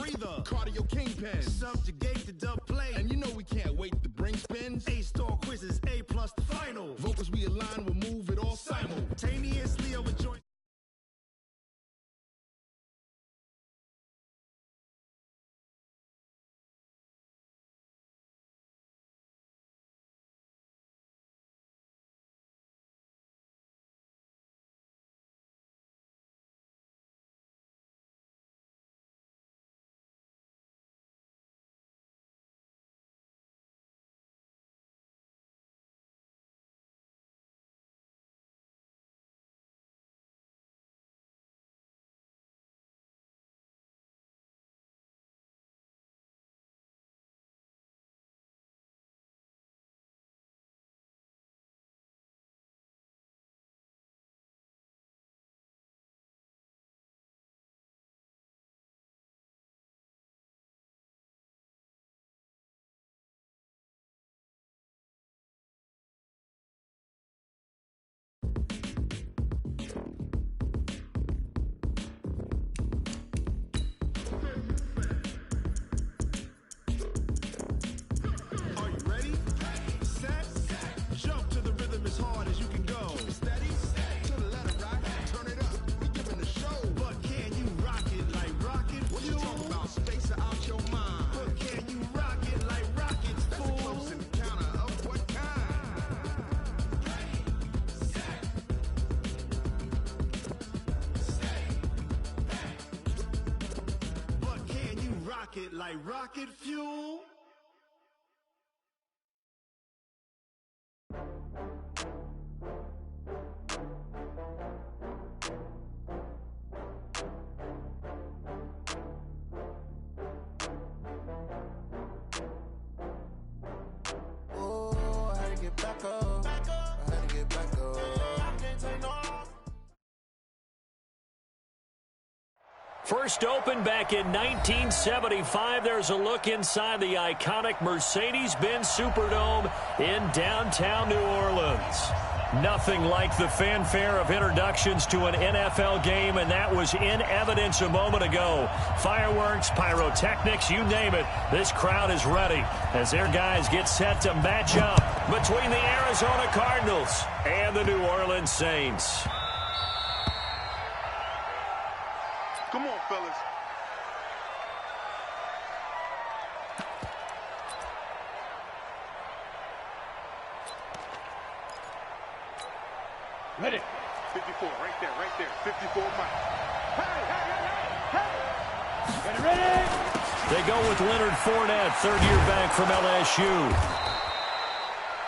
breather, cardio kingpin, subjugate the dub play, and you know we can't wait to bring spins. A-star quizzes, A+ the final. Vocals we align, we'll move it all simultaneously over joint. Like rocket fuel. Oh, I had to get back up. I had to get back up. I can't take no. First opened back in 1975. There's a look inside the iconic Mercedes-Benz Superdome in downtown New Orleans. Nothing like the fanfare of introductions to an NFL game, and that was in evidence a moment ago. Fireworks, pyrotechnics, you name it. This crowd is ready as their guys get set to match up between the Arizona Cardinals and the New Orleans Saints. Come on, fellas. Ready. 54, right there. 54 miles. Hey! Ready. They go with Leonard Fournette, third-year back from LSU.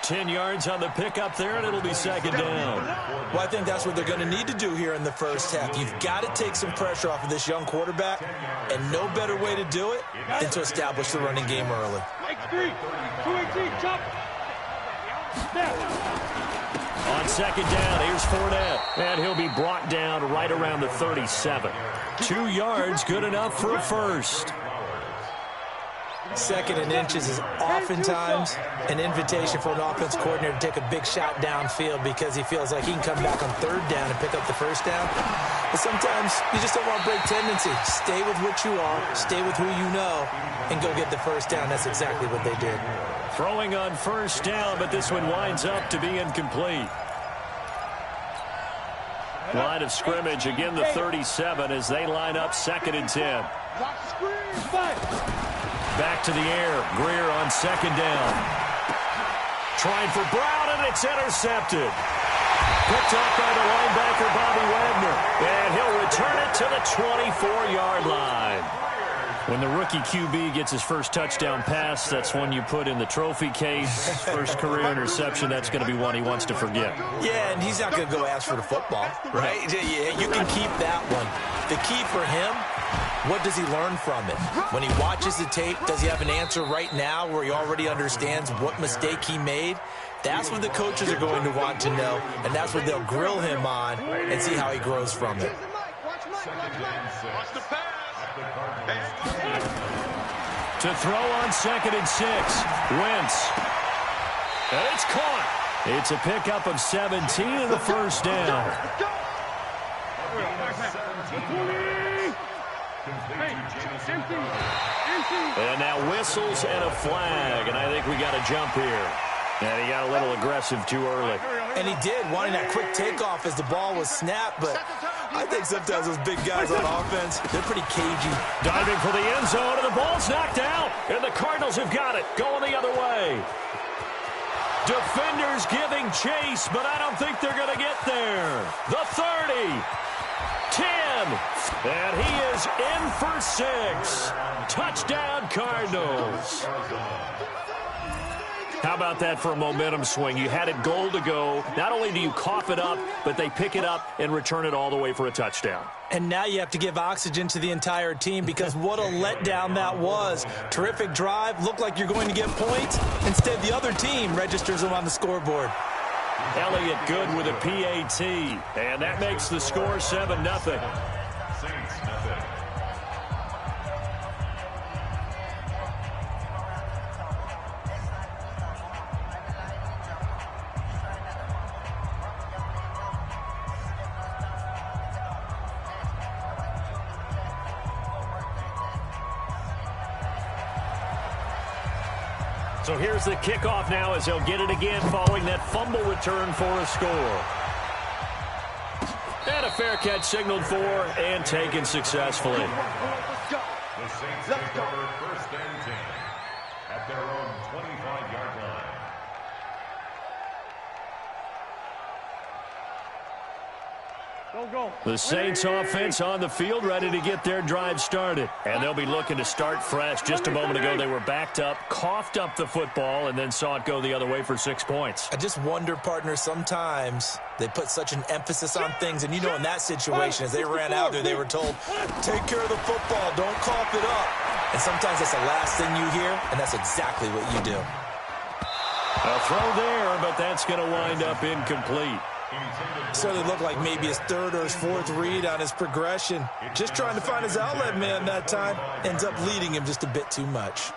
10 yards on the pickup there, and it'll be second down. Well, I think that's what they're going to need to do here in the first half. You've got to take some pressure off of this young quarterback, and no better way to do it than to establish the running game early. Mike 3, 218, jump. On second down, here's Fournette, and he'll be brought down right around the 37. 2 yards, good enough for a first. Second and inches is oftentimes an invitation for an offense coordinator to take a big shot downfield because he feels like he can come back on third down and pick up the first down. But sometimes you just don't want to break tendency. Stay with what you are, stay with who you know, and go get the first down. That's exactly what they did. Throwing on first down, but this one winds up to be incomplete. Line of scrimmage, again the 37 as they line up second and 10. Back to the air. Greer on second down. Trying for Brown, and it's intercepted. Picked up by the linebacker, Bobby Wagner. And he'll return it to the 24-yard line. When the rookie QB gets his first touchdown pass, that's one you put in the trophy case. First career interception, that's going to be one he wants to forget. Yeah, and he's not going to go ask for the football, right? You can keep that one. The key for him, what does he learn from it? When he watches the tape, does he have an answer right now where he already understands what mistake he made? That's what the coaches are going to want to know, and that's what they'll grill him on and see how he grows from it. Watch the pass. To throw on second and 6. Wentz. And it's caught. It's a pickup of 17 and a first down. And now whistles and a flag, and I think we got a jump here. And he got a little aggressive too early. And he did, wanting that quick takeoff as the ball was snapped, but I think sometimes those big guys on offense, they're pretty cagey. Diving for the end zone, and the ball's knocked out. And the Cardinals have got it, going the other way. Defenders giving chase, but I don't think they're going to get there. The 30, 10, and he is in for 6. Touchdown, Cardinals. How about that for a momentum swing? You had it goal to go. Not only do you cough it up, but they pick it up and return it all the way for a touchdown. And now you have to give oxygen to the entire team because what a letdown that was. Terrific drive. Looked like you're going to get points. Instead, the other team registers them on the scoreboard. Elliott good with a PAT. And that makes the score 7-0. So here's the kickoff now as he'll get it again following that fumble return for a score. And a fair catch signaled for and taken successfully. The Saints take over first and 10 at their own 25-yard line. The Saints offense on the field, ready to get their drive started. And they'll be looking to start fresh. Just a moment ago, they were backed up, coughed up the football, and then saw it go the other way for 6 points. I just wonder, partner, sometimes they put such an emphasis on things. And you know, in that situation, as they ran out there, they were told, take care of the football, don't cough it up. And sometimes that's the last thing you hear, and that's exactly what you do. A throw there, but that's going to wind up incomplete. Certainly looked like maybe his third or his fourth read on his progression. Just trying to find his outlet man that time. Ends up leading him just a bit too much.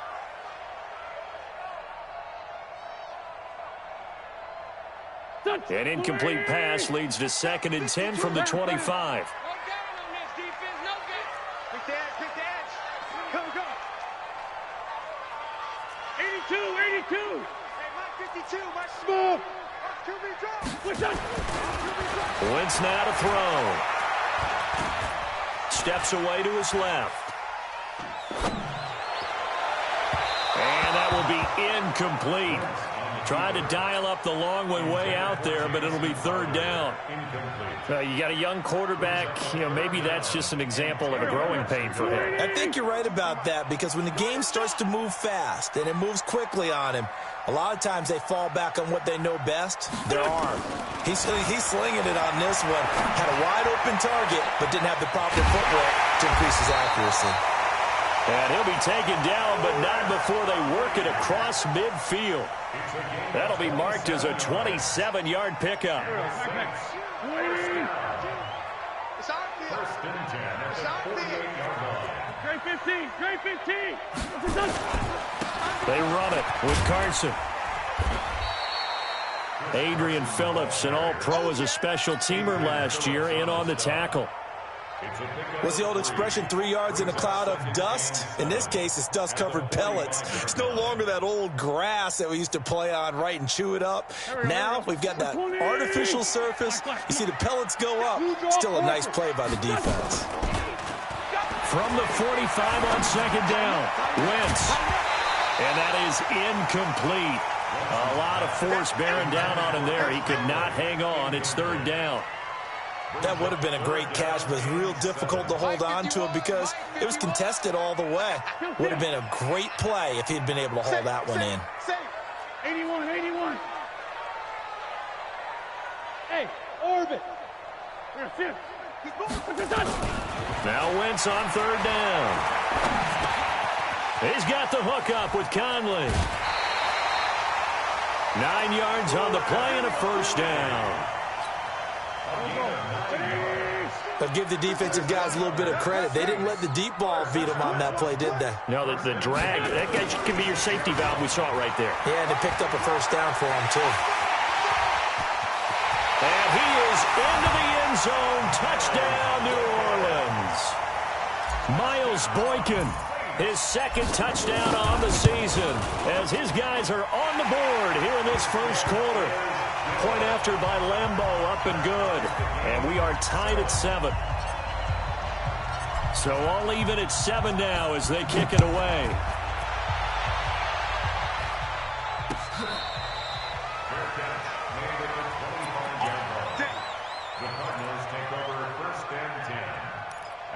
An incomplete pass leads to 2nd and 10 from the 25. Wentz now to throw. Steps away to his left. And that will be incomplete. Tried to dial up the long one way out there, but it'll be 3rd down. You got a young quarterback. You know, maybe that's just an example of a growing pain for him. I think you're right about that because when the game starts to move fast and it moves quickly on him, a lot of times they fall back on what they know best, their arm. He's slinging it on this one. Had a wide-open target, but didn't have the proper footwork to increase his accuracy. And he'll be taken down, but not before they work it across midfield. That'll be marked as a 27-yard pickup. First and 10 at the 48-yard line. Great 15, great 15. They run it with Carson. Adrian Phillips, an all-pro as a special teamer last year, in on the tackle. What's the old expression, 3 yards in a cloud of dust? In this case, it's dust-covered pellets. It's no longer that old grass that we used to play on, right, and chew it up. Now we've got that artificial surface. You see the pellets go up. Still a nice play by the defense. From the 45 on 2nd down, Wentz. And that is incomplete. A lot of force bearing down on him there. He could not hang on. It's 3rd down. That would have been a great catch, but it's real difficult to hold on to it because it was contested all the way. Would have been a great play if he'd been able to hold that one in. 81. Hey, orbit. Now Wentz on 3rd down. He's got the hook up with Conley. 9 yards on the play and a 1st down. But give the defensive guys a little bit of credit. They didn't let the deep ball beat them on that play, did they? No, the drag, that can be your safety valve. We saw it right there. Yeah, and they picked up a 1st down for him, too. And he is into the end zone. Touchdown, New Orleans. Miles Boykin, his second touchdown on the season, as his guys are on the board here in this first quarter. Point after by Lambeau, up and good. And we are tied at 7. So all even at 7 now as they kick it away. Fair catch made at the 25-yard line. The Cardinals take over first and 10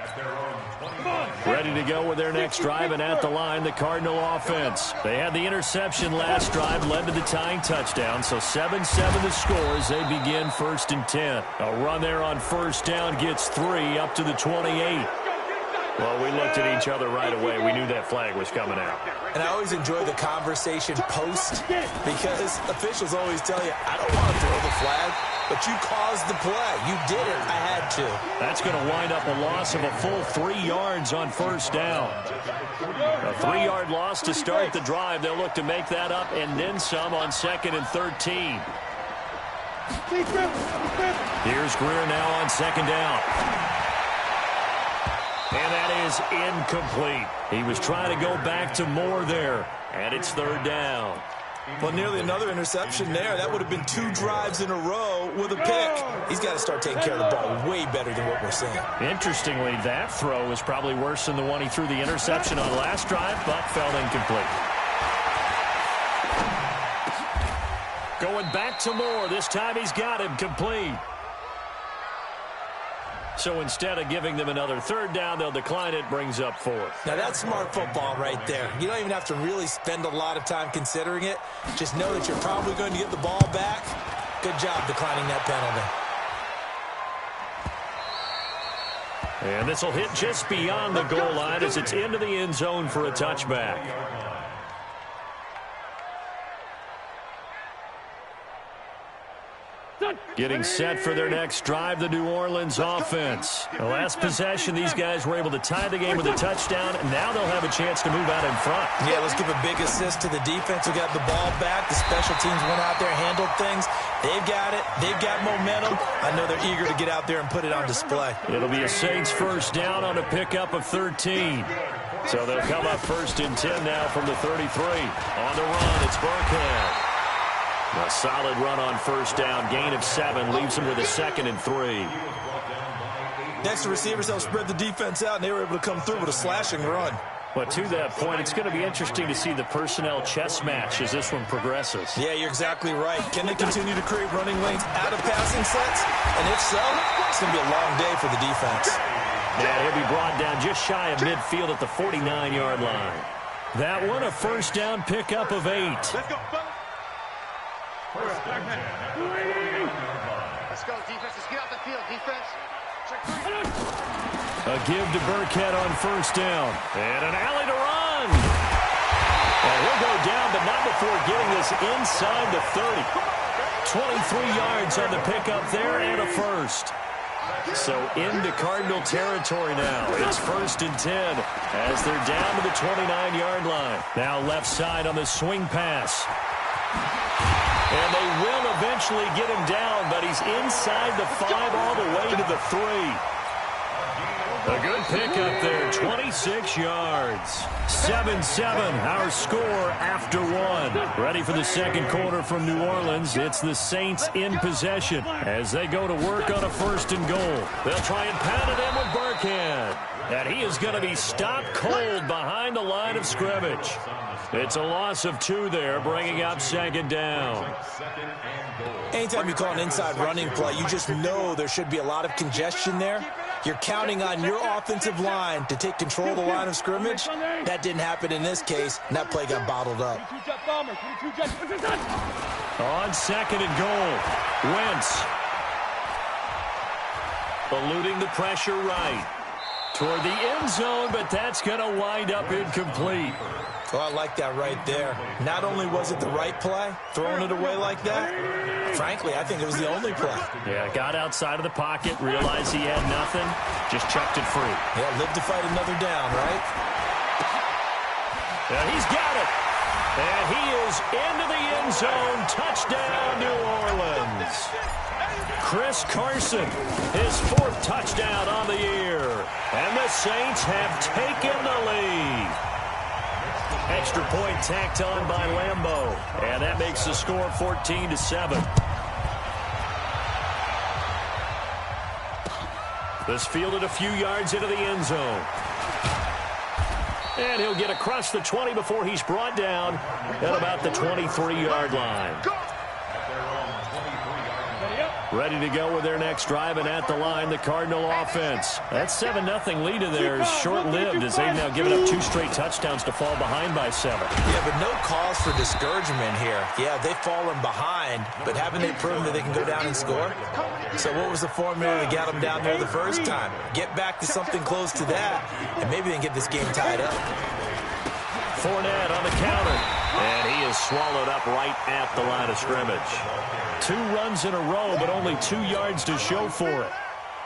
at their own 25. Ready to go with their next drive, and at the line, the Cardinal offense. They had the interception last drive, led to the tying touchdown, so 7-7 the score as they begin first and 10. A run there on first down gets 3 up to the 28. Well, we looked at each other right away. We knew that flag was coming out. And I always enjoy the conversation post because officials always tell you, I don't want to throw the flag, but you caused the play. You did it. I had to. That's going to wind up a loss of a full 3 yards on first down. A 3-yard loss to start the drive. They'll look to make that up and then some on 2nd and 13. Here's Greer now on 2nd down. And that is incomplete. He was trying to go back to Moore there, and it's 3rd down. Well, nearly another interception there. That would have been 2 drives in a row with a pick. He's got to start taking care of the ball way better than what we're seeing. Interestingly, that throw is probably worse than the one he threw the interception on last drive, but fell incomplete. Going back to Moore. This time he's got him complete. So instead of giving them another 3rd down, they'll decline it, brings up 4th. Now, that's smart football right there. You don't even have to really spend a lot of time considering it. Just know that you're probably going to get the ball back. Good job declining that penalty. And this will hit just beyond the goal line as it's into the end zone for a touchback. Getting set for their next drive, the New Orleans offense. The last possession, these guys were able to tie the game with a touchdown, and now they'll have a chance to move out in front. Yeah, let's give a big assist to the defense who got the ball back. The special teams went out there, handled things. They've got it. They've got momentum. I know they're eager to get out there and put it on display. It'll be a Saints first down on a pickup of 13. So they'll come up first and 10 now from the 33. On the run, it's Burkhead. A solid run on first down. Gain of 7 leaves him with a 2nd and 3. Next, the receivers help spread the defense out, and they were able to come through with a slashing run. But to that point, it's going to be interesting to see the personnel chess match as this one progresses. Yeah, you're exactly right. Can they continue to create running lanes out of passing sets? And if so, it's going to be a long day for the defense. And he'll be brought down just shy of midfield at the 49-yard line. That one, a first down pickup of 8. Let's go, defense. Let's get out the field, defense. A give to Burkhead on first down. And an alley to run. And he'll go down, but not before getting this inside the 30. 23 yards on the pickup there and a first. So into Cardinal territory now. It's first and 10 as they're down to the 29-yard line. Now left side on the swing pass. And they will eventually get him down, but he's inside the 5 all the way to the 3. A good pickup there, 26 yards. 7-7, our score after 1. Ready for the second quarter from New Orleans. It's the Saints in possession as they go to work on a first and goal. They'll try and pound it in with Burkhead. And he is going to be stopped cold behind the line of scrimmage. It's a loss of 2 there, bringing up second down. Anytime you call an inside running play, you just know there should be a lot of congestion there. You're counting on your offensive line to take control of the line of scrimmage. That didn't happen in this case, and that play got bottled up. On second and goal, Wentz. Eluding the pressure right. Toward the end zone, but that's going to wind up incomplete. Oh, I like that right there. Not only was it the right play, throwing it away like that, frankly, I think it was the only play. Yeah, got outside of the pocket, realized he had nothing, just chucked it free. Yeah, live to fight another down, right? Yeah, he's got it. And he is into the end zone. Touchdown, New Orleans. Chris Carson, his 4th touchdown on the year. And the Saints have taken the lead. Extra point tacked on by Lambeau. And that makes the score 14-7. This fielded a few yards into the end zone. And he'll get across the 20 before he's brought down at about the 23-yard line. Ready to go with their next drive, and at the line, the Cardinal offense. That 7-0 lead of theirs short-lived as they've now given up 2 straight touchdowns to fall behind by 7. Yeah, but no cause for discouragement here. Yeah, they've fallen behind, but haven't they proven that they can go down and score? So what was the formula that got them down there the first time? Get back to something close to that, and maybe they can get this game tied up. Fournette on the counter, and he is swallowed up right at the line of scrimmage. 2 runs in a row, but only 2 yards to show for it.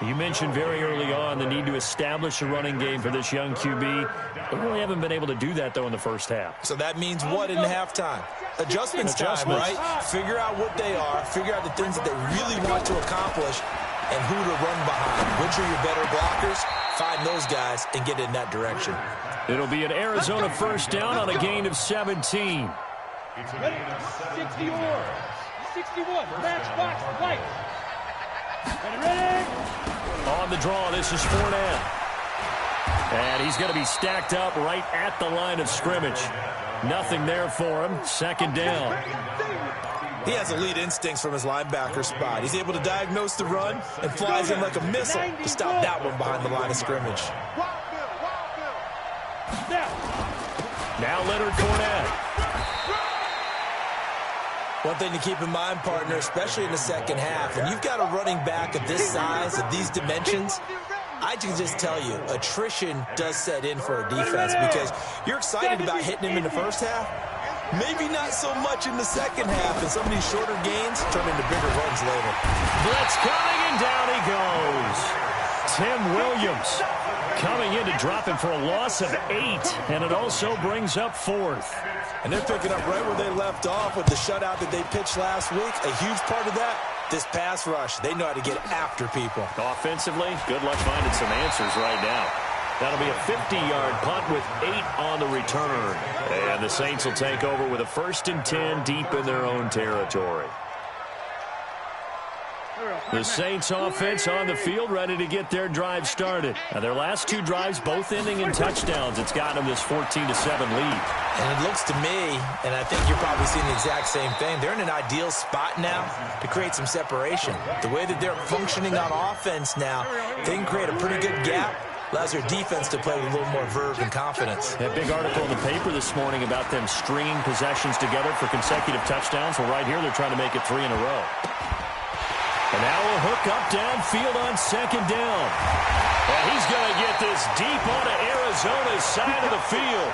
You mentioned very early on the need to establish a running game for this young QB. They really haven't been able to do that, though, in the first half. So that means what in halftime? Adjustments time, right? Figure out what they are, figure out the things that they really want to accomplish, and who to run behind. Which are your better blockers? Find those guys and get in that direction. It'll be an Arizona first down on a gain of 17. It's a gain of 61. 61, matchbox, right. Ready? On the draw, this is Fournette. And he's going to be stacked up right at the line of scrimmage. Nothing there for him. Second down. He has elite instincts from his linebacker spot. He's able to diagnose the run and flies in like a missile to stop that one behind the line of scrimmage. Now Leonard Fournette. One thing to keep in mind, partner, especially in the second half, when you've got a running back of this size, of these dimensions, I can just tell you, attrition does set in for a defense because you're excited about hitting him in the first half. Maybe not so much in the second half, and some of these shorter gains turn into bigger runs later. Blitz coming, and down he goes. Tim Williams coming in to drop him for a loss of 8, and it also brings up 4th. And they're picking up right where they left off with the shutout that they pitched last week. A huge part of that, this pass rush. They know how to get after people. Offensively, good luck finding some answers right now. That'll be a 50-yard punt with 8 on the return. And the Saints will take over with a 1st and 10 deep in their own territory. The Saints offense on the field ready to get their drive started. Now, their last 2 drives both ending in touchdowns. It's gotten them this 14-7 lead. And it looks to me, and I think you're probably seeing the exact same thing, they're in an ideal spot now to create some separation. The way that they're functioning on offense now, they can create a pretty good gap. Allows their defense to play with a little more verve and confidence. That big article in the paper this morning about them stringing possessions together for consecutive touchdowns. Well, right here, they're trying to make it 3 in a row. And now a hook up downfield on second down. And he's going to get this deep onto Arizona's side of the field.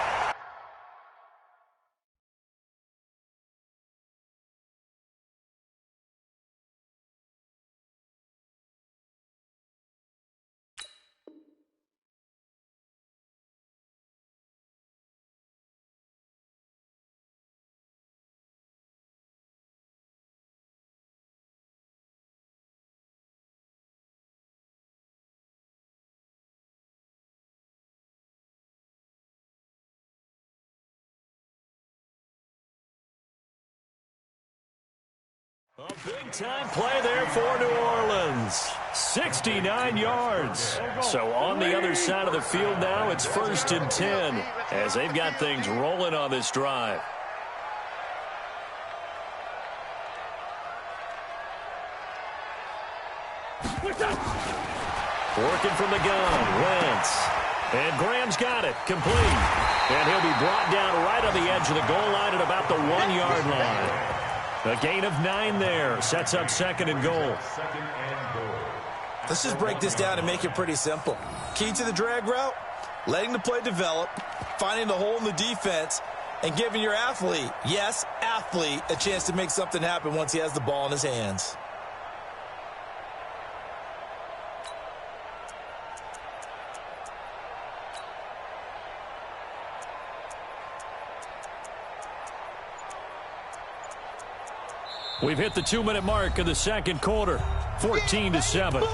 A big-time play there for New Orleans. 69 yards. So on the other side of the field now, it's 1st and 10 as they've got things rolling on this drive. Working from the gun, Wentz. And Graham's got it, complete. And he'll be brought down right on the edge of the goal line at about the 1-yard line. A gain of 9 there. Sets up 2nd and goal. Let's just break this down and make it pretty simple. Key to the drag route, letting the play develop, finding the hole in the defense, and giving your athlete, yes, athlete, a chance to make something happen once he has the ball in his hands. We've hit the 2-minute mark of the second quarter. 14-7.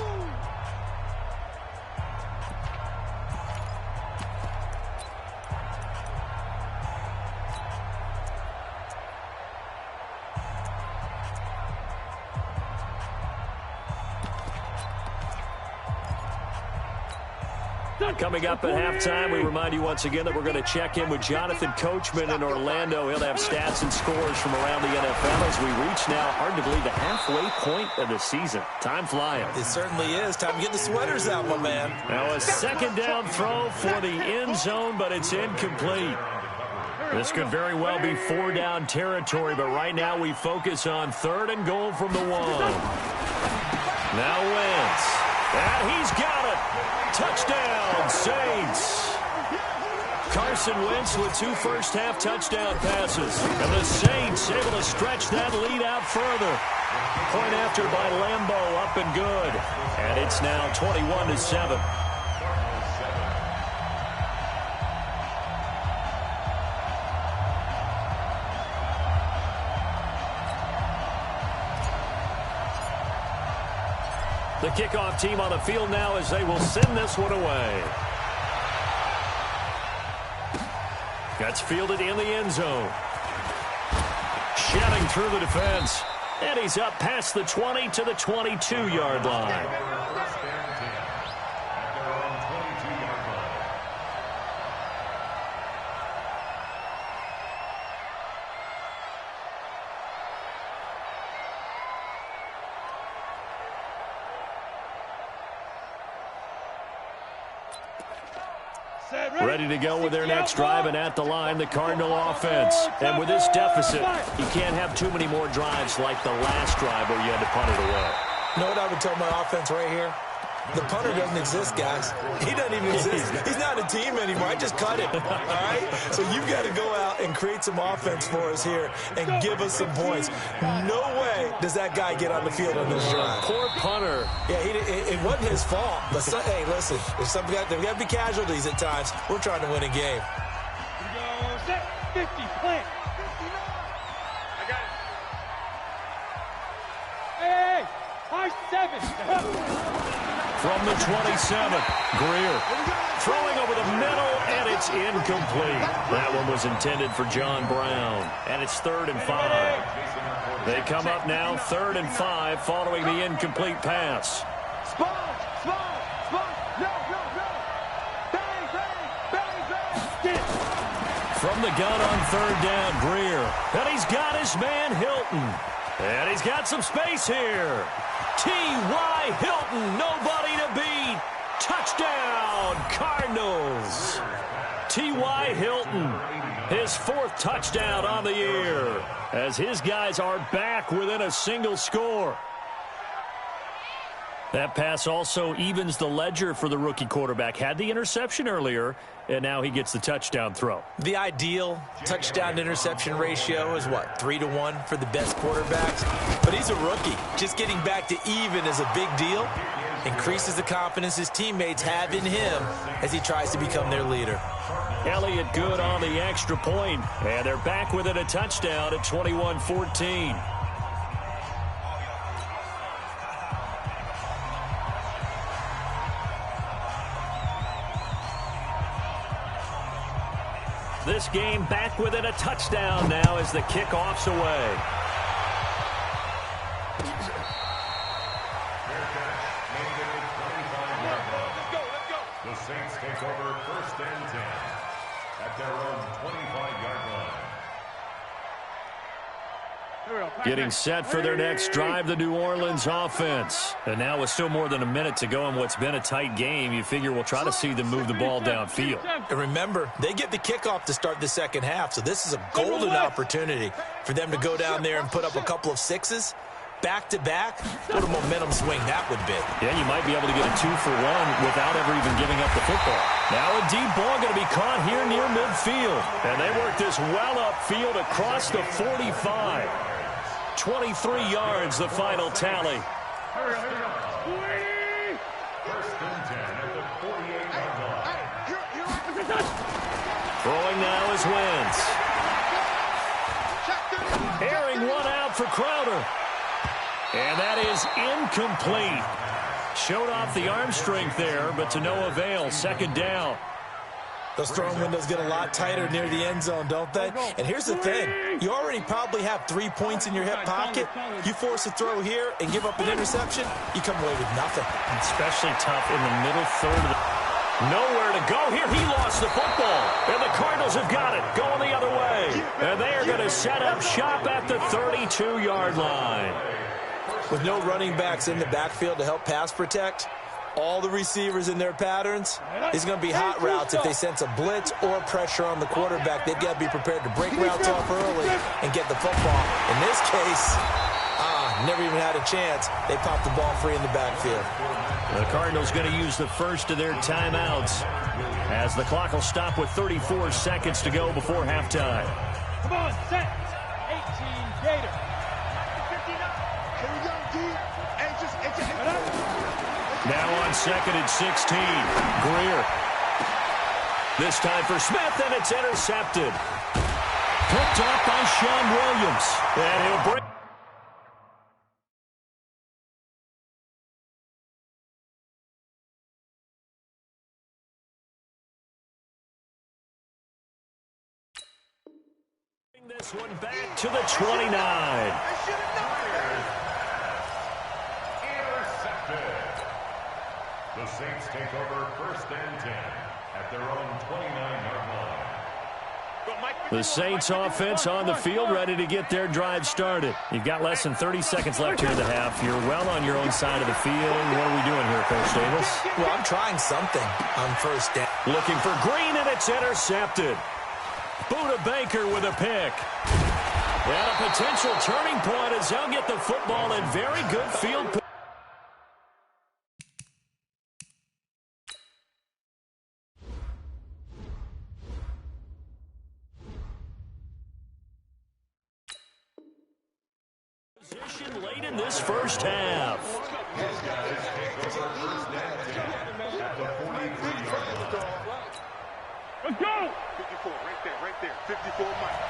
Coming up at halftime, we remind you once again that we're going to check in with Jonathan Coachman in Orlando. He'll have stats and scores from around the NFL as we reach now, hard to believe, the halfway point of the season. Time flying. It certainly is. Time to get the sweaters out, my man. Now a second down throw for the end zone, but it's incomplete. This could very well be 4-down territory, but right now we focus on 3rd and goal from the 1. Now Wentz. And he's got it. Touchdown, Saints. Carson Wentz with 2 first-half touchdown passes. And the Saints able to stretch that lead out further. Point after by Lambeau, up and good. And it's now 21-7. The kickoff team on the field now as they will send this one away. That's fielded in the end zone. Shedding through the defense. And he's up past the 20 to the 22-yard line. Ready to go with their next drive, and at the line, the Cardinal offense. And with this deficit, you can't have too many more drives like the last drive where you had to punt it away. You know what I would tell my offense right here? The punter doesn't exist, guys. He doesn't even exist. He's not a team anymore. I just cut him, all right? So you've got to go out and create some offense for us here and give us some points. No way does that guy get on the field on this drive. Poor punter. Yeah, it wasn't his fault. But, hey, listen, there's got to be casualties at times. We're trying to win a game. Go, set, 50, plant. I got it. Hey, high 7. From the 27, Greer throwing over the middle, and it's incomplete. That one was intended for John Brown, and it's 3rd and 5. They come up now 3rd and 5 following the incomplete pass. Spawn! No! Bang! From the gun on 3rd down, Greer. And he's got his man Hilton. And he's got some space here. T.Y. Hilton, nobody to beat. Touchdown, Cardinals. T.Y. Hilton, his 4th touchdown on the year, as his guys are back within a single score. That pass also evens the ledger for the rookie quarterback. Had the interception earlier, and now he gets the touchdown throw. The ideal touchdown-interception ratio is, what, 3-to-1 for the best quarterbacks? But he's a rookie. Just getting back to even is a big deal. Increases the confidence his teammates have in him as he tries to become their leader. Elliott good on the extra point, and they're back within a touchdown at 21-14. This game back within a touchdown now as the kickoff's away. The Saints take over 1st and 10 at their own 25-yard line. Getting set for their next drive, the New Orleans offense. And now with still more than a minute to go in what's been a tight game, you figure we'll try to see them move the ball downfield. And remember, they get the kickoff to start the second half, so this is a golden opportunity for them to go down there and put up a couple of 6s. Back-to-back, what a momentum swing that would be. Yeah, you might be able to get a 2-for-1 without ever even giving up the football. Now a deep ball going to be caught here near midfield. And they work this well upfield across the 45. 23 yards, the final tally. 1st and 10 at the 48-yard line. Throwing now is Wentz. Airing one out for Crowder. And that is incomplete. Showed off the arm strength there, but to no avail. Second down. Those throwing windows get a lot tighter near the end zone, don't they? And here's the thing. You already probably have 3 points in your hip pocket. You force a throw here and give up an interception, you come away with nothing. Especially tough in the middle third of the... Nowhere to go here. He lost the football. And the Cardinals have got it. Going the other way. And they are going to set up shop at the 32-yard line. With no running backs in the backfield to help pass protect, all the receivers in their patterns, it's going to be hot routes if they sense a blitz or pressure on the quarterback. They've got to be prepared to break routes off early and get the football. In this case, never even had a chance. They popped the ball free in the backfield. The Cardinals going to use the first of their timeouts as the clock will stop with 34 seconds to go before halftime. Come on, set. 18 Gator. Now on second and 16, Greer. This time for Smith, and it's intercepted. Picked up by Sean Williams. And he'll break. This one back to the 29. The Saints take over first and 10 at their own 29-yard line. The Saints offense on the field, ready to get their drive started. You've got less than 30 seconds left here in the half. You're well on your own side of the field. What are we doing here, Coach Davis? Well, I'm trying something on first down. Looking for Green, and it's intercepted. Buda Baker with a pick. And a potential turning point as they'll get the football in very good field position. Late in this first half. These guys take over first and 10 at the 43-yard line. Let's go! 54, right there. 54, Mike.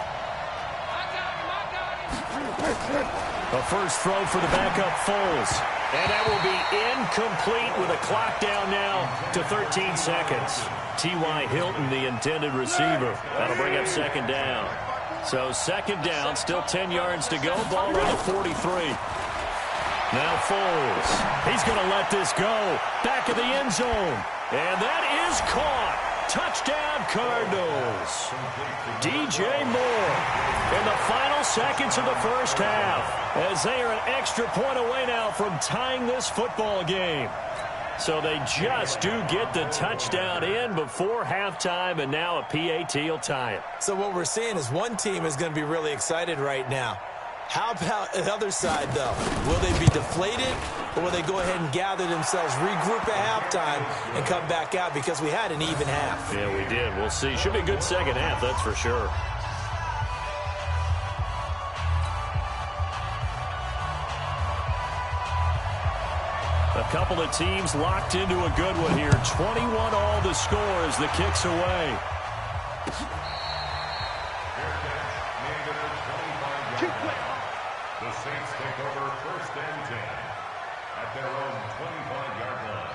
A first throw for the backup Foles. And that will be incomplete with a clock down now to 13 seconds. T.Y. Hilton, the intended receiver. That'll bring up second down. So second down, still 10 yards to go. Ball on the 43. Now Foles. He's going to let this go. Back of the end zone. And that is caught. Touchdown, Cardinals. DJ Moore in the final seconds of the first half as they are an extra point away now from tying this football game. So they just do get the touchdown in before halftime, and now a PAT will tie it. So what we're seeing is one team is going to be really excited right now. How about the other side, though? Will they be deflated, or will they go ahead and gather themselves, regroup at halftime, and come back out because we had an even half? Yeah, we did. We'll see. Should be a good second half, that's for sure. A couple of teams locked into a good one here. 21 all the score as the kick's away. The Saints take over first and 10 at their own 25-yard line.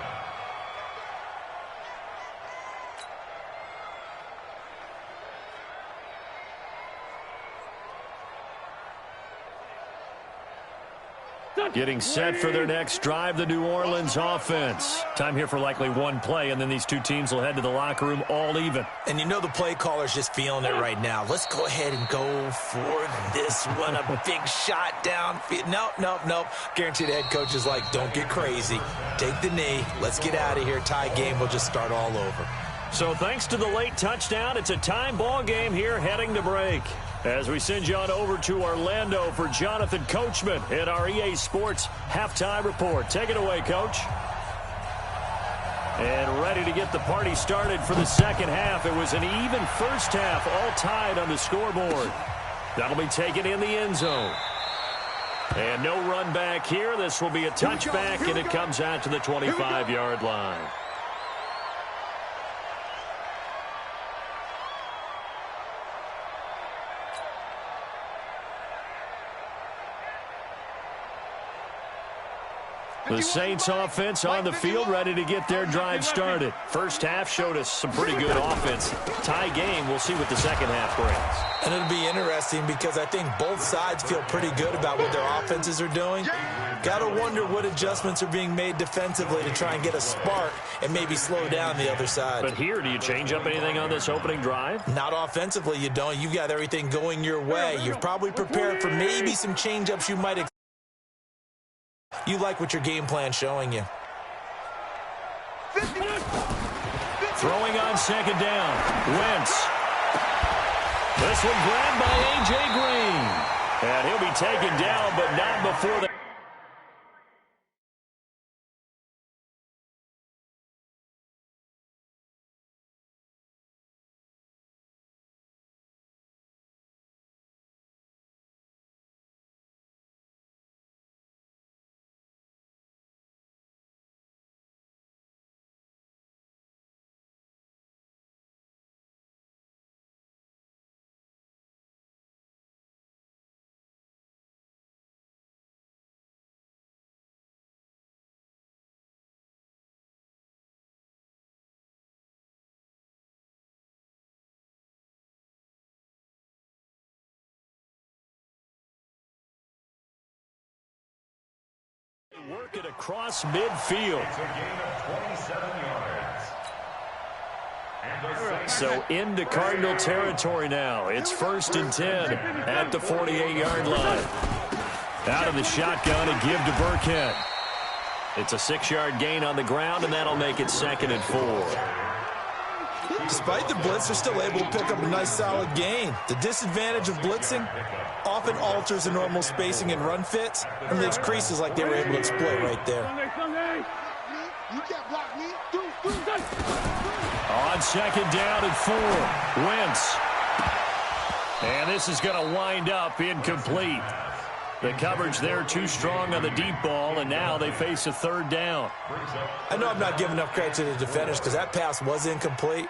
Getting set for their next drive, the New Orleans offense. Time here for likely one play, and then these two teams will head to the locker room all even. And you know the play caller's just feeling it right now. Let's go ahead and go for this one. A big shot down. Nope. Guaranteed the head coach is like, don't get crazy. Take the knee. Let's get out of here. Tie game. We'll just start all over. So thanks to the late touchdown, it's a time ball game here heading to break. As we send you on over to Orlando for Jonathan Coachman at our EA Sports Halftime Report. Take it away, Coach. And ready to get the party started for the second half. It was an even first half, all tied on the scoreboard. That'll be taken in the end zone. And no run back here. This will be a touchback, and it comes out to the 25-yard line. The Saints offense on the field, ready to get their drive started. First half showed us some pretty good offense. Tie game, we'll see what the second half brings. And it'll be interesting because I think both sides feel pretty good about what their offenses are doing. Got to wonder what adjustments are being made defensively to try and get a spark and maybe slow down the other side. But here, do you change up anything on this opening drive? Not offensively, you don't. You've got everything going your way. You're probably prepared for maybe some change-ups you might expect. You like what your game plan's showing you. Throwing on second down. Wentz. This one grabbed by A.J. Green. And he'll be taken down, but not before the... Work it across midfield. It's a gain of 27 yards. So into Cardinal territory now. It's 1st and 10 at the 48-yard line. Out of the shotgun and give to Burkhead. It's a 6-yard gain on the ground, and that'll make it 2nd and 4. Despite the blitz, they're still able to pick up a nice, solid gain. The disadvantage of blitzing often alters the normal spacing and run fits, and leaves creases like they were able to exploit right there. On 2nd down and 4, Wentz. And this is going to wind up incomplete. The coverage there too strong on the deep ball, and now they face a 3rd down. I know I'm not giving enough credit to the defenders because that pass was incomplete.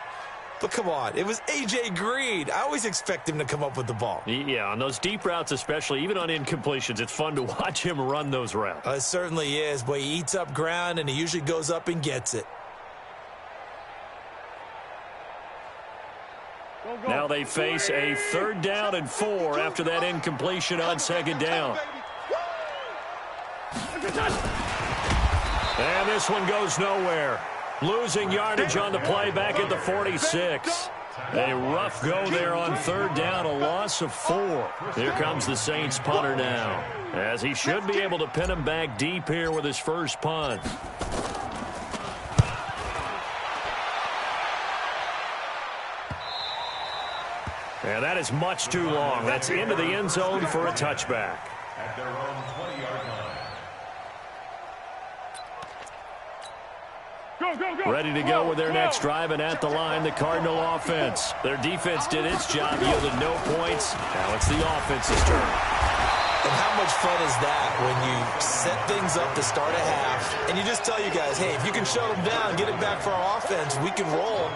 But come on, it was A.J. Green. I always expect him to come up with the ball. Yeah, on those deep routes especially, even on incompletions, it's fun to watch him run those routes. It certainly is, but he eats up ground, and he usually goes up and gets it. Now they face a 3rd down and 4 after that incompletion on 2nd down. And this one goes nowhere. Losing yardage on the play back at the 46. A rough go there on 3rd down, a loss of 4. Here comes the Saints punter now, as he should be able to pin him back deep here with his first punt. And that is much too long. That's into the end zone for a touchback. At their own 20-yard line. Ready to go with their next drive, and at the line, the Cardinal offense. Their defense did its job, yielded no points. Now it's the offense's turn. And how much fun is that when you set things up to start a half, and you just tell you guys, hey, if you can shut them down, get it back for our offense, we can roll.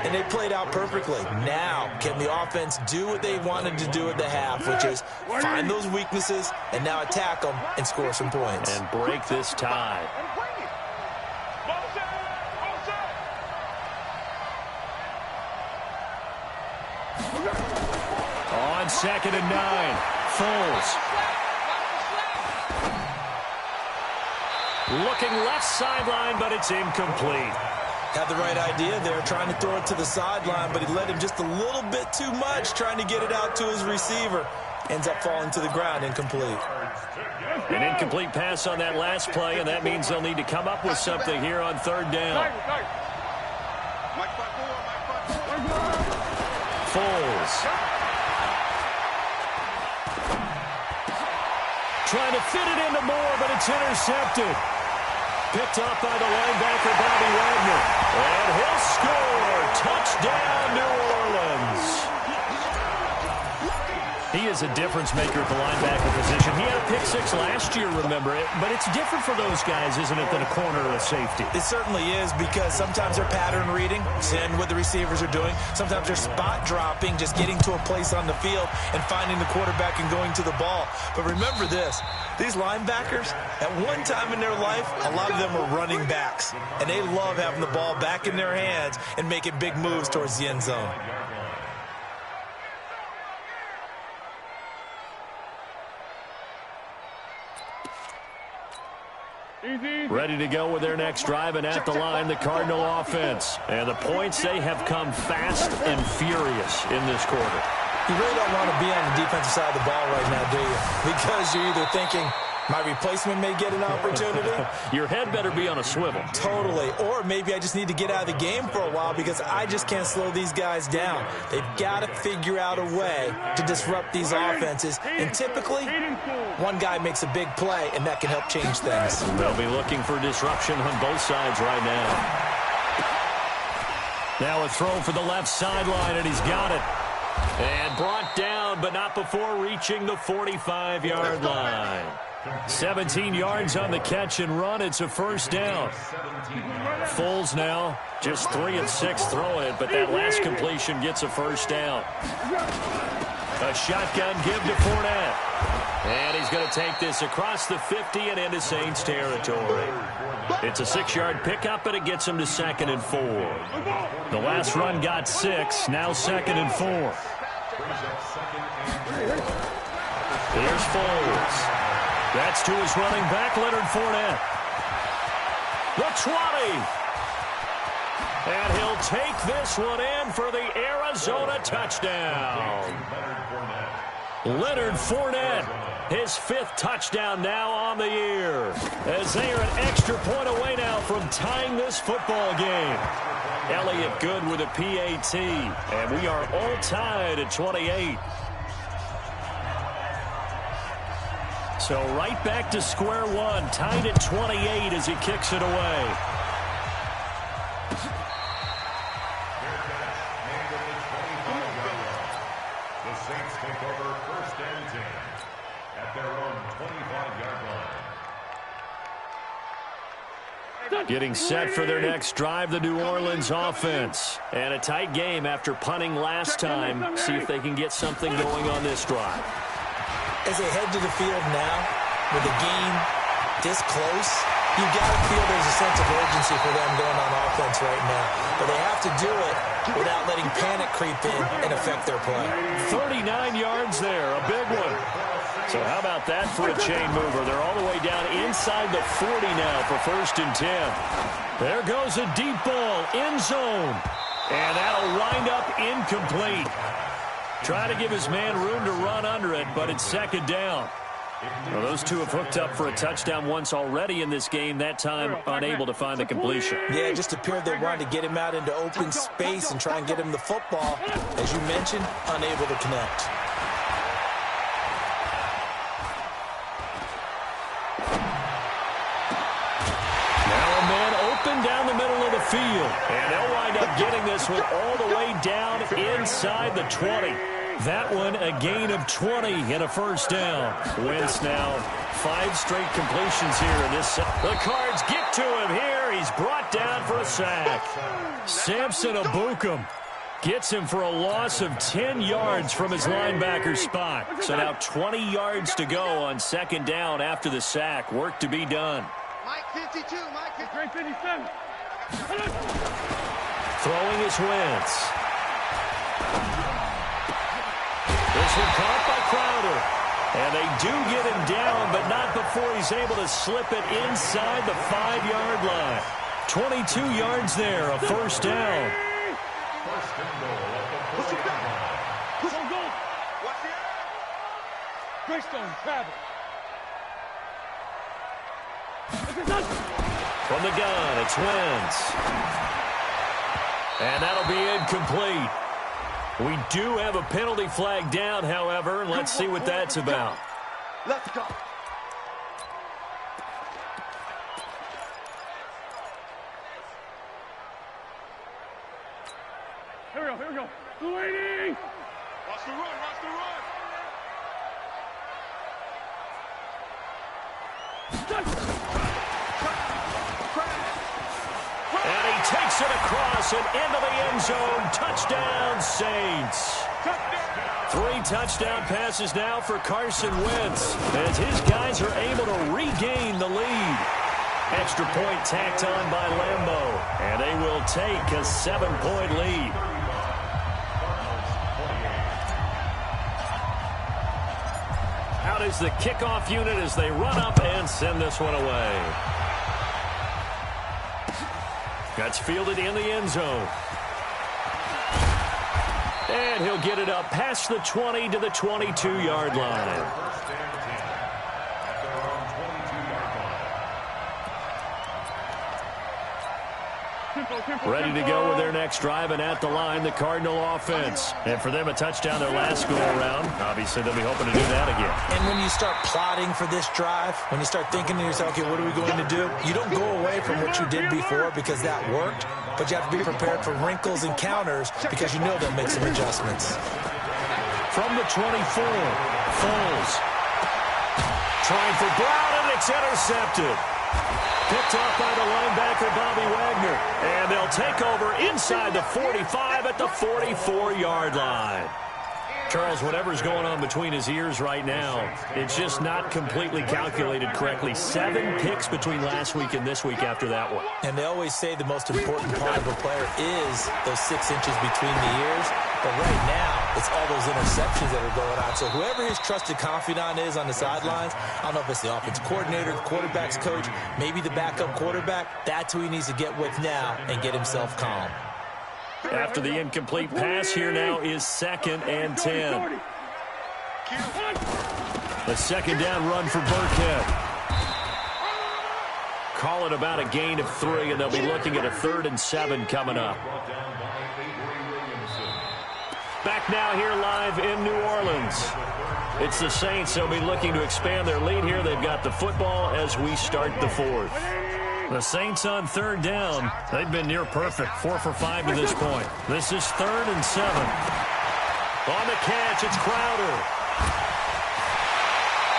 And they played out perfectly. Now, can the offense do what they wanted to do at the half, which is find those weaknesses and now attack them and score some points. And break this tie. On 2nd and 9, Foles. Looking left sideline, but it's incomplete. Had the right idea there, trying to throw it to the sideline, but he led him just a little bit too much, trying to get it out to his receiver. Ends up falling to the ground, incomplete. An incomplete pass on that last play, and that means they'll need to come up with something here on 3rd down. Foles. Trying to fit it into Moore, but it's intercepted. Picked up by the linebacker, Bobby Wagner. And he'll score. Touchdown, New Orleans. He is a difference maker at the linebacker position. He had a pick six last year, remember it, but it's different for those guys, isn't it, than a corner or a safety? It certainly is, because sometimes they're pattern reading, seeing what the receivers are doing. Sometimes they're spot dropping, just getting to a place on the field and finding the quarterback and going to the ball. But remember this, these linebackers, at one time in their life, a lot of them were running backs, and they love having the ball back in their hands and making big moves towards the end zone. Ready to go with their next drive, and at the line, the Cardinal offense. And the points, they have come fast and furious in this quarter. You really don't want to be on the defensive side of the ball right now, do you? Because you're either thinking, my replacement may get an opportunity. Your head better be on a swivel. Totally. Or maybe I just need to get out of the game for a while because I just can't slow these guys down. They've got to figure out a way to disrupt these offenses. And typically, one guy makes a big play, and that can help change things. They'll be looking for disruption on both sides right now. Now a throw for the left sideline, and he's got it. And brought down, but not before reaching the 45-yard line. 17 yards on the catch and run. It's a first down. Foles now just 3 of 6 throwing it, but that last completion gets a first down. A shotgun give to Fournette. And he's going to take this across the 50 and into Saints territory. It's a 6-yard pickup, but it gets him to 2nd and 4. The last run got 6, now 2nd and 4. Here's Foles. That's to his running back, Leonard Fournette. The 20. And he'll take this one in for the Arizona touchdown. Leonard Fournette, his 5th touchdown now on the year, as they are an extra point away now from tying this football game. Elliott good with a PAT, and we are all tied at 28. So right back to square one, tied at 28 as he kicks it away. The Saints take over 1st and 10 at their own 25-yard line. Getting set for their next drive, the New Orleans offense. And a tight game after punting last time. See if they can get something going on this drive. As they head to the field now, with the game this close, you've got to feel there's a sense of urgency for them going on offense right now. But they have to do it without letting panic creep in and affect their play. 39 yards there, a big one. So how about that for a chain mover? They're all the way down inside the 40 now for 1st and 10. There goes a deep ball, end zone. And that'll wind up incomplete. Try to give his man room to run under it, but it's 2nd down. Well, those two have hooked up for a touchdown once already in this game, that time unable to find the completion. Yeah, it just appeared they wanted to get him out into open space and try and get him the football. As you mentioned, unable to connect. Now a man open down the middle of the field, and they'll wind up getting this one all the way down inside the 20. That one a gain of 20 and a first down. Wentz now 5 straight completions here in this set. The Cards get to him here. He's brought down for a sack. Samson Ebukam gets him for a loss of 10 yards from his linebacker spot. So now 20 yards to go on 2nd down after the sack. Work to be done. Mike 52, Mike 57. Throwing is Wentz. This one caught by Crowder. And they do get him down, but not before he's able to slip it inside the 5-yard line. 22 yards there, a first down. First and goal at the Push it 40-yard back. line. Push on goal. Watch it. Greystone, travel. From the gun, it's Wentz. And that'll be incomplete. We do have a penalty flag down, however, and let's see what that's about. Let's go. Here we go, here we go. 280. Watch the run, watch the run. Carson into the end zone. Touchdown, Saints. 3 touchdown passes now for Carson Wentz as his guys are able to regain the lead. Extra point tacked on by Lambeau, and they will take a 7-point lead. Out is the kickoff unit as they run up and send this one away. That's fielded in the end zone. And he'll get it up past the 20 to the 22-yard line. Ready to go with their next drive, and at the line, the Cardinal offense. And for them, a touchdown their last go-around. Obviously, they'll be hoping to do that again. And when you start plotting for this drive, when you start thinking to yourself, okay, what are we going to do? You don't go away from what you did before because that worked, but you have to be prepared for wrinkles and counters because you know they'll make some adjustments. From the 24, Foles. Trying for Brown, and it's intercepted. Picked off by the linebacker, Bobby Wagner. And they'll take over inside the 45 at the 44-yard line. Charles, whatever's going on between his ears right now, it's just not completely calculated correctly. 7 picks between last week and this week after that one. And they always say the most important part of a player is those 6 inches between the ears. But right now, it's all those interceptions that are going on. So whoever his trusted confidant is on the sidelines, I don't know if it's the offense coordinator, the quarterback's coach, maybe the backup quarterback, that's who he needs to get with now and get himself calm. After the incomplete pass, here now is 2nd and 10. The second down run for Burkhead. Call it about a gain of 3, and they'll be looking at a 3rd and 7 coming up. Back now here live in New Orleans. It's the Saints. They'll be looking to expand their lead here. They've got the football as we start the 4th. The Saints on 3rd down. They've been near perfect, 4 for 5 to this point. This is 3rd and 7. On the catch, it's Crowder.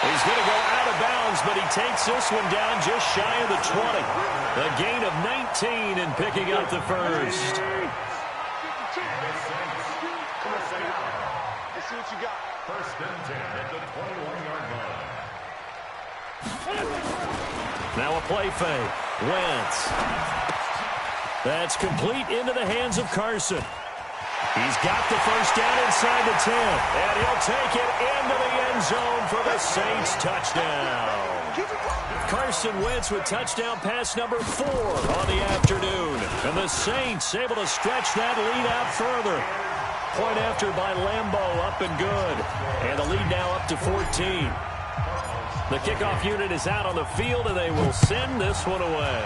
He's going to go out of bounds, but he takes this one down just shy of the 20. A gain of 19 and picking up the first. Let's see what you got. 1st and 10 at the 21-yard line. Now a play fake. Wentz. That's complete into the hands of Carson. He's got the first down inside the 10. And he'll take it into the end zone for the Saints touchdown. Carson Wentz with touchdown pass number 4 on the afternoon. And the Saints able to stretch that lead out further. Point after by Lambeau, up and good. And the lead now up to 14. The kickoff unit is out on the field, and they will send this one away.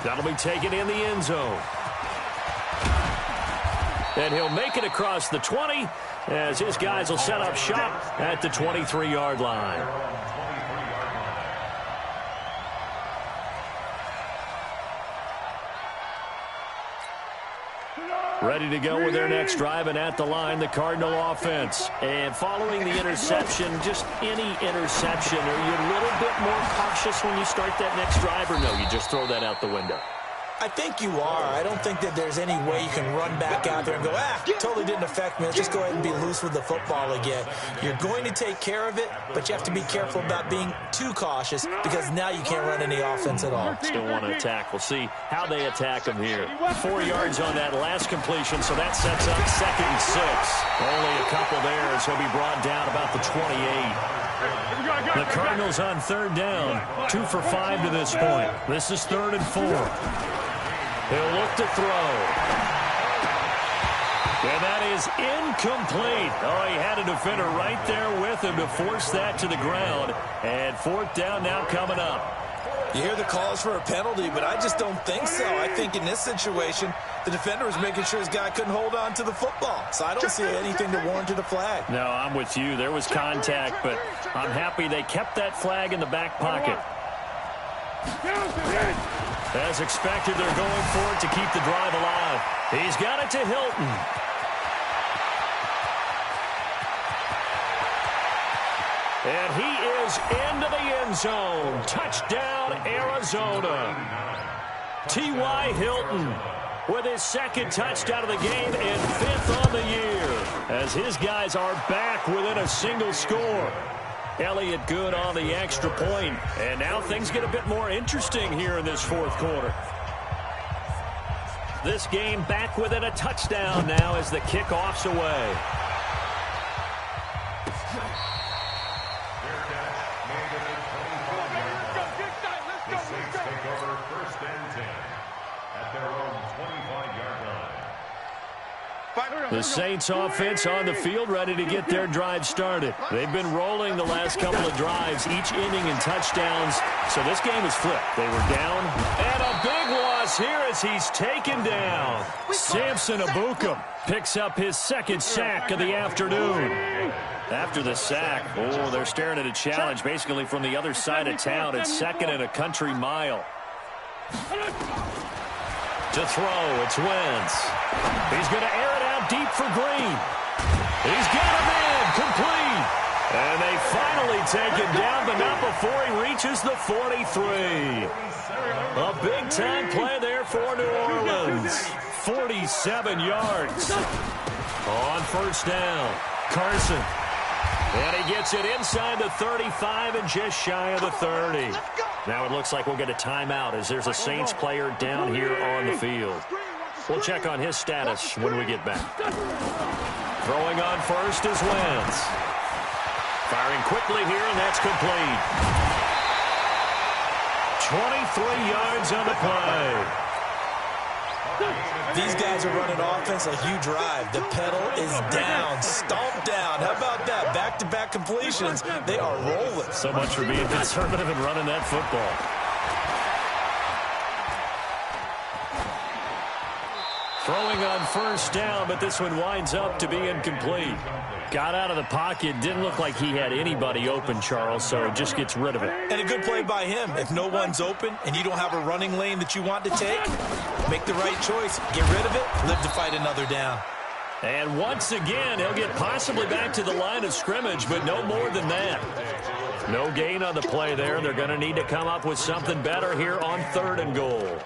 That'll be taken in the end zone. And he'll make it across the 20 as his guys will set up shop at the 23-yard line. Ready to go with their next drive, and at the line, the Cardinal offense. And following the interception, just any interception, are you a little bit more cautious when you start that next drive, or no, you just throw that out the window? I think you are. I don't think that there's any way you can run back out there and go, totally didn't affect me. Let's just go ahead and be loose with the football again. You're going to take care of it, but you have to be careful about being too cautious because now you can't run any offense at all. Still want to attack. We'll see how they attack them here. 4 yards on that last completion, so that sets up 2nd and 6. Only a couple there as he'll be brought down about the 28. The Cardinals on 3rd down, 2 for 5 to this point. This is 3rd and 4. He'll look to throw. And that is incomplete. Oh, he had a defender right there with him to force that to the ground. And 4th down now coming up. You hear the calls for a penalty, but I just don't think so. I think in this situation, the defender was making sure his guy couldn't hold on to the football. So I don't see anything to warrant a flag. No, I'm with you. There was contact, but I'm happy they kept that flag in the back pocket. As expected, they're going for it to keep the drive alive. He's got it to Hilton. And he is into the end zone. Touchdown, Arizona. T.Y. Hilton with his second touchdown of the game and 5th on the year, as his guys are back within a single score. Elliott good on the extra point, and now things get a bit more interesting here in this fourth quarter. This game back within a touchdown now as the kickoff's away. The Saints take over 1st and 10 at their own 25-yard line. The Saints offense on the field ready to get their drive started. They've been rolling the last couple of drives, each inning in touchdowns. So this game is flipped. They were down. And a big loss here as he's taken down. Samson Ebukam picks up his second sack of the afternoon. After the sack, they're staring at a challenge basically from the other side of town. It's 2nd and a country mile. To throw, it's Wentz. He's going to air it out deep for Green. He's got him in, complete. And they finally take him down, but not before he reaches the 43. A big-time play there for New Orleans. 47 yards. On 1st down, Carson. And he gets it inside the 35 and just shy of the 30. Now it looks like we'll get a timeout as there's a Saints player down here on the field. We'll check on his status when we get back. Throwing on first is Wentz. Firing quickly here, and that's complete. 23 yards on the play. These guys are running offense like you drive. The pedal is down, stomped down. How about that? Back-to-back completions. They are rolling. So much for being conservative and running that football. Throwing on 1st down, but this one winds up to be incomplete. Got out of the pocket. Didn't look like he had anybody open, Charles, so just gets rid of it. And a good play by him. If no one's open and you don't have a running lane that you want to take, make the right choice. Get rid of it. Live to fight another down. And once again, he'll get possibly back to the line of scrimmage, but no more than that. No gain on the play there. They're going to need to come up with something better here on 3rd and goal.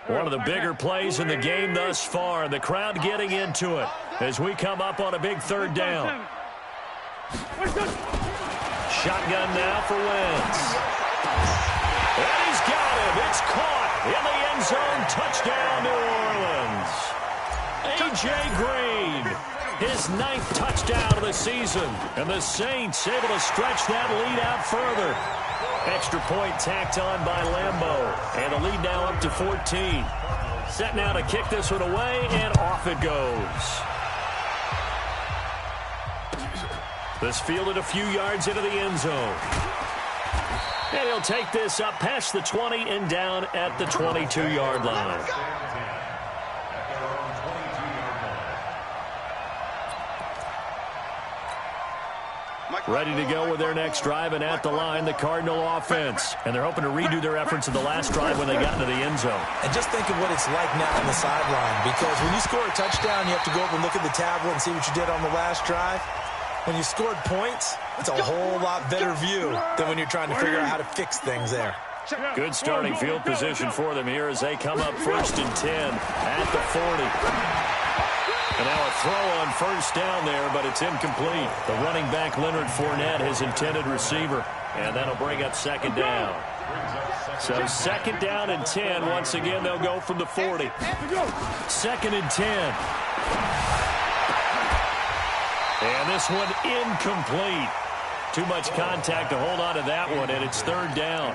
One of the bigger plays in the game thus far. The crowd getting into it as we come up on a big 3rd down. Shotgun now for Wentz. And he's got him. It's caught in the end zone. Touchdown, New Orleans. A.J. Green, his 9th touchdown of the season. And the Saints able to stretch that lead out further. Extra point tacked on by Lambeau. And the lead now up to 14. Set now to kick this one away, and off it goes. This fielded a few yards into the end zone. And he'll take this up past the 20 and down at the 22-yard line. Ready to go with their next drive, and at the line, the Cardinal offense. And they're hoping to redo their efforts in the last drive when they got into the end zone. And just think of what it's like now on the sideline, because when you score a touchdown, you have to go over and look at the tablet and see what you did on the last drive. When you scored points, it's a whole lot better view than when you're trying to figure out how to fix things there. Good starting field position for them here as they come up 1st and 10 at the 40. And now a throw on 1st down there, but it's incomplete. The running back, Leonard Fournette, his intended receiver. And that'll bring up 2nd down. So 2nd down and 10. Once again, they'll go from the 40. 2nd and 10. And this one incomplete. Too much contact to hold on to that one, and it's 3rd down.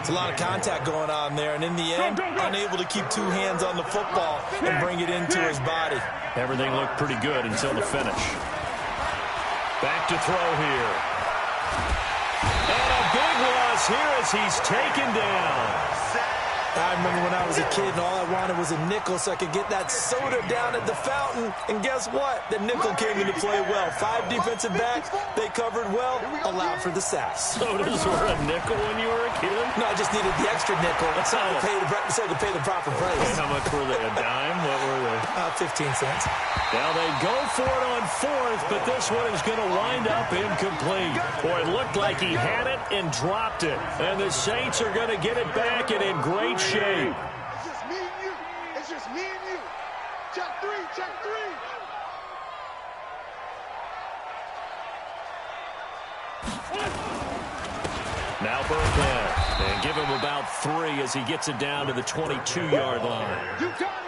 It's a lot of contact going on there, and in the end, unable to keep 2 hands on the football and bring it into his body. Everything looked pretty good until the finish. Back to throw here. And a big loss here as he's taken down. I remember when I was a kid and all I wanted was a nickel so I could get that soda down at the fountain. And guess what? The nickel came into play well. 5 defensive backs, they covered well, allowed for the sacks. Sodas were a nickel when you were a kid? No, I just needed the extra nickel so I could pay the proper price. How much were they? A dime? What were they? 15 cents. Now they go for it on 4th, but this one is going to wind up incomplete. Boy, it looked like he had it and dropped it. And the Saints are going to get it back and in great shape. It's just me and you. It's just me and you. Check 3, check 3. Now Burkhead, and give him about 3 as he gets it down to the 22-yard line. You got it.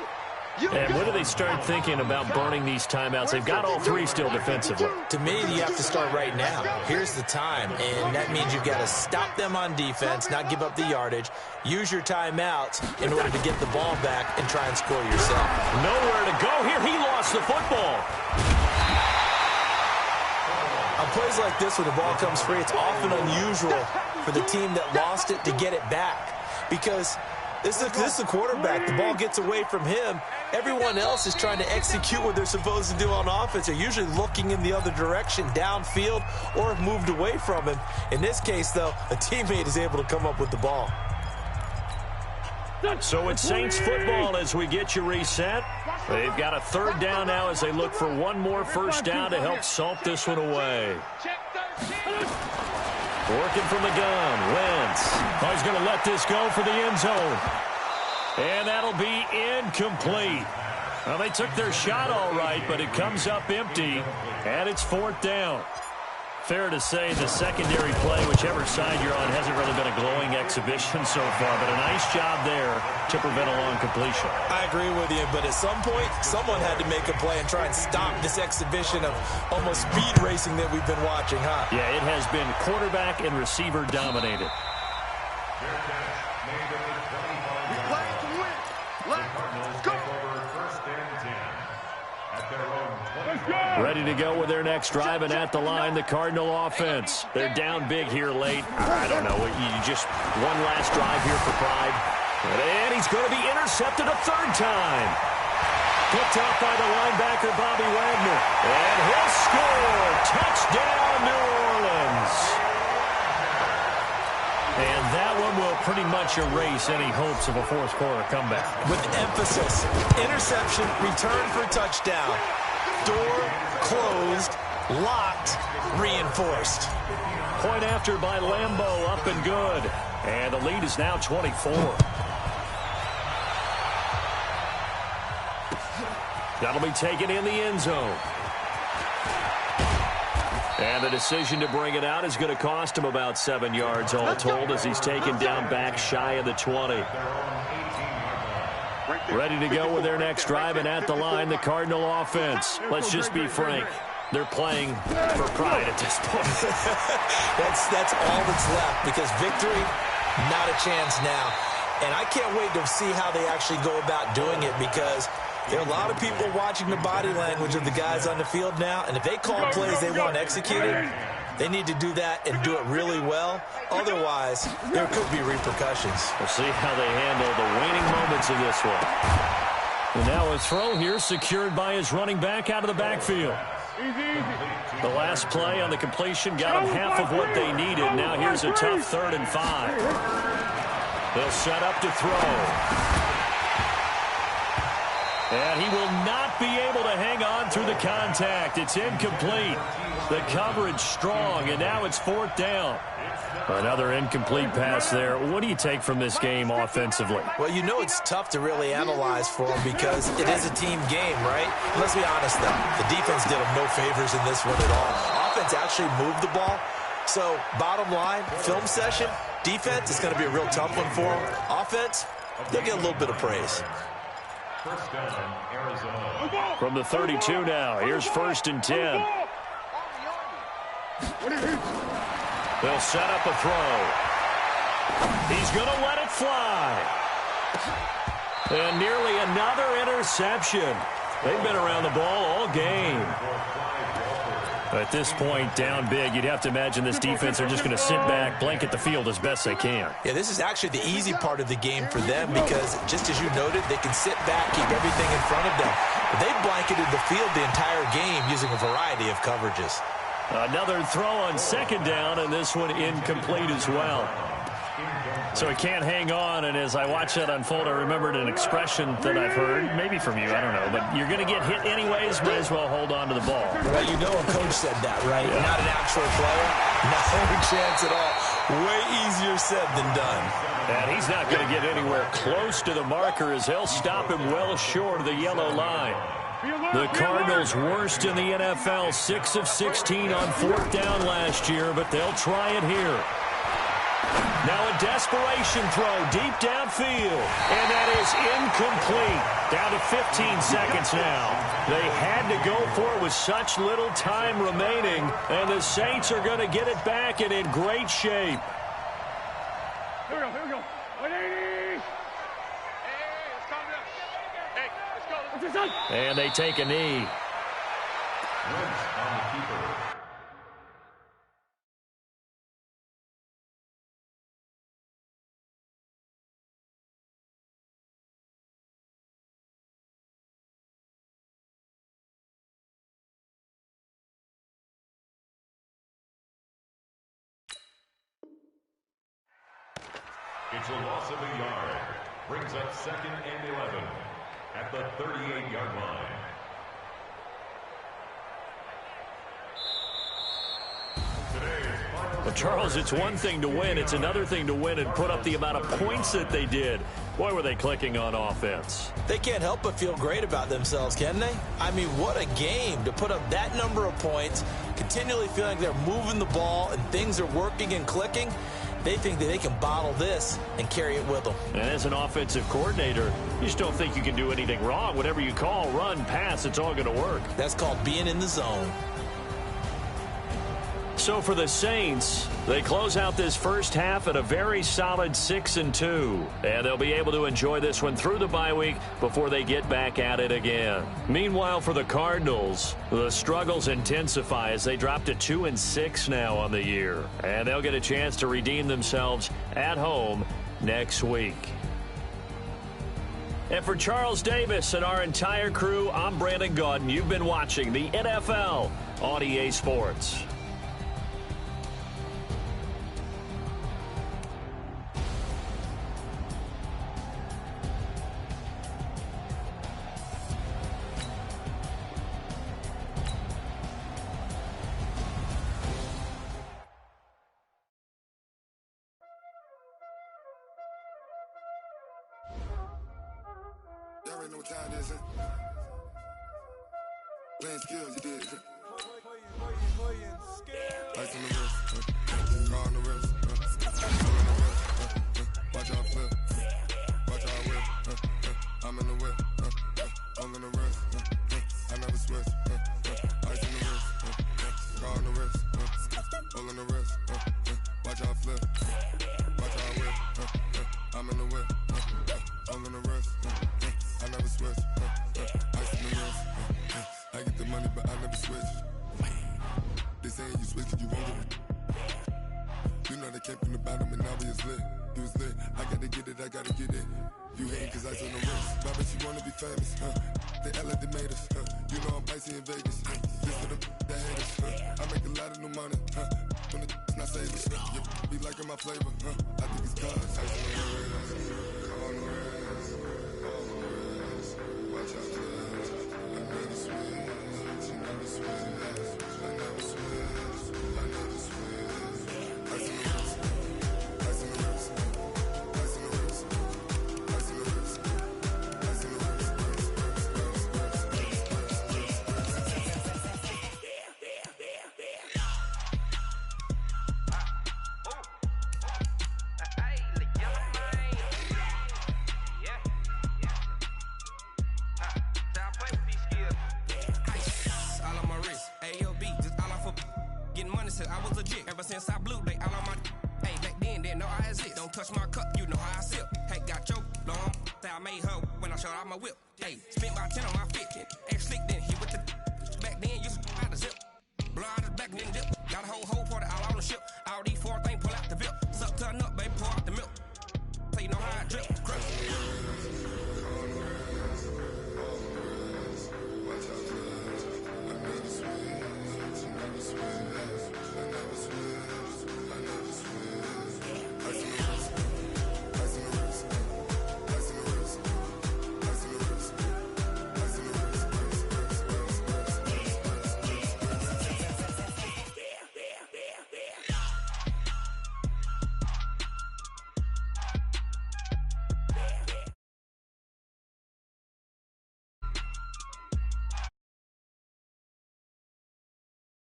And when do they start thinking about burning these timeouts? They've got all 3 still defensively. To me, you have to start right now. Here's the time, and that means you've got to stop them on defense, not give up the yardage, use your timeouts in order to get the ball back and try and score yourself. Nowhere to go here. He lost the football. On plays like this, when the ball comes free, it's often unusual for the team that lost it to get it back because this is the quarterback. The ball gets away from him. Everyone else is trying to execute what they're supposed to do on offense. They're usually looking in the other direction, downfield, or have moved away from him. In this case, though, a teammate is able to come up with the ball. So it's Saints football as we get you reset. They've got a 3rd down now as they look for one more first down to help salt this one away. Working from the gun, Wentz. Oh, he's going to let this go for the end zone. And that'll be incomplete. Well, they took their shot all right, but it comes up empty, and it's 4th down. Fair to say the secondary play, whichever side you're on, hasn't really been a glowing exhibition so far, but a nice job there to prevent a long completion. I agree with you, but at some point, someone had to make a play and try and stop this exhibition of almost speed racing that we've been watching, huh? Yeah, it has been quarterback and receiver dominated. Ready to go with their next drive, and at the line, the Cardinal offense. They're down big here late. I don't know. You just one last drive here for pride. And he's going to be intercepted a 3rd time. Picked off by the linebacker, Bobby Wagner. And he'll score. Touchdown, New Orleans. And that one will pretty much erase any hopes of a 4th quarter comeback. With emphasis, interception, return for touchdown. Door closed, locked, reinforced. Point after by Lambeau, up and good. And the lead is now 24. That'll be taken in the end zone. And the decision to bring it out is going to cost him about 7 yards all told as he's taken down back shy of the 20. Ready to go with their next drive, and at the line, the Cardinal offense. Let's just be frank. They're playing for pride at this point. That's all that's left because victory, not a chance now. And I can't wait to see how they actually go about doing it because there are a lot of people watching the body language of the guys on the field now, and if they call plays they want executed, they need to do that and do it really well. Otherwise, there could be repercussions. We'll see how they handle the waning moments of this one. And now a throw here secured by his running back out of the backfield. The last play on the completion got them half of what they needed. Now here's a tough 3rd and 5. They'll set up to throw. And he will not be able to hang on through the contact. It's incomplete. The coverage strong, and now it's 4th down. Another incomplete pass there. What do you take from this game offensively? Well, you know it's tough to really analyze for them because it is a team game, right? Let's be honest, though. The defense did them no favors in this one at all. Offense actually moved the ball. So, bottom line, film session, defense is going to be a real tough one for them. Offense, they'll get a little bit of praise. First down, Arizona. From the 32 now, here's 1st and 10. They'll set up a throw. He's going to let it fly. And nearly another interception. They've been around the ball all game. At this point, down big, you'd have to imagine this defense are just going to sit back, blanket the field as best they can. Yeah, this is actually the easy part of the game for them because, just as you noted, they can sit back, keep everything in front of them. But they blanketed the field the entire game using a variety of coverages. Another throw on second down, and this one incomplete as well. So he can't hang on, and as I watch that unfold, I remembered an expression that I've heard, maybe from you, I don't know, but you're going to get hit anyways, might as well hold on to the ball. Well, you know a coach said that, right? Yeah. Not an actual player. No chance at all. Way easier said than done. And he's not going to get anywhere close to the marker as they'll stop him well short of the yellow line. The Cardinals worst in the NFL, 6 of 16 on fourth down last year, but they'll try it here. Now a desperation throw deep downfield, and that is incomplete. Down to 15 seconds now. They had to go for it with such little time remaining, and the Saints are going to get it back and in great shape. Here we go. 180. Hey, let's go. And they take a knee. Wentz on the keeper. It's a loss of a yard. Brings up 2nd and 11 at the 38-yard line. Well, Charles, it's one thing to win. It's another thing to win and put up the amount of points that they did. Boy, were they clicking on offense. They can't help but feel great about themselves, can they? I mean, what a game to put up that number of points, continually feeling like they're moving the ball and things are working and clicking. They think that they can bottle this and carry it with them. And as an offensive coordinator, you just don't think you can do anything wrong. Whatever you call, run, pass, it's all going to work. That's called being in the zone. So for the Saints, they close out this first half at a very solid 6-2. And they'll be able to enjoy this one through the bye week before they get back at it again. Meanwhile, for the Cardinals, the struggles intensify as they drop to 2-6 now on the year. And they'll get a chance to redeem themselves at home next week. And for Charles Davis and our entire crew, I'm Brandon Gaudin. You've been watching the NFL on EA Sports. Y'all already know what time it is, huh? Playing skills, you did. Ice on the wrist, car on the wrist, watch out flip, watch out whip, I'm in the whip, all in the wrist, I never switch, ice on the wrist, car on the wrist, all in the wrist, watch out flip, watch out whip, I'm in the whip, all in the wrist, I never switch, ice in the wrist, I get the money but I never switch. They saying you switch and you won't get it. You know they came from the bottom and now we is lit. You was lit, I gotta get it, I gotta get it. You hating cause ice on the wrist. Why bet you wanna be famous, They act like they made us, You know I'm icy in Vegas, This for the that hate us, I make a lot of new money, When it's not savers, You be liking my flavor, I think it's cause ice on the wrist, on the wrist, on the wrist. Watch out for this, I never switch, you never switch. I never switch, I never switch. Ice in the wrist, ice in the wrist, ice in the wrist, ice in the wrist, ice in the wrist, all on my wrist, AOB, just all off of getting money since I was legit. Ever since I blew, they all on my. Hey, back then, didn't know I exist. Don't touch my cup, you know how I sip. Hey, got choked, long. Say I made her when I showed out my whip. Hey, spent about 10 on my 15. Ex slick, then he with the. Back then, used to out the zip. Blow out his back and then dip. Got a whole party all on the ship. All these four things pull out.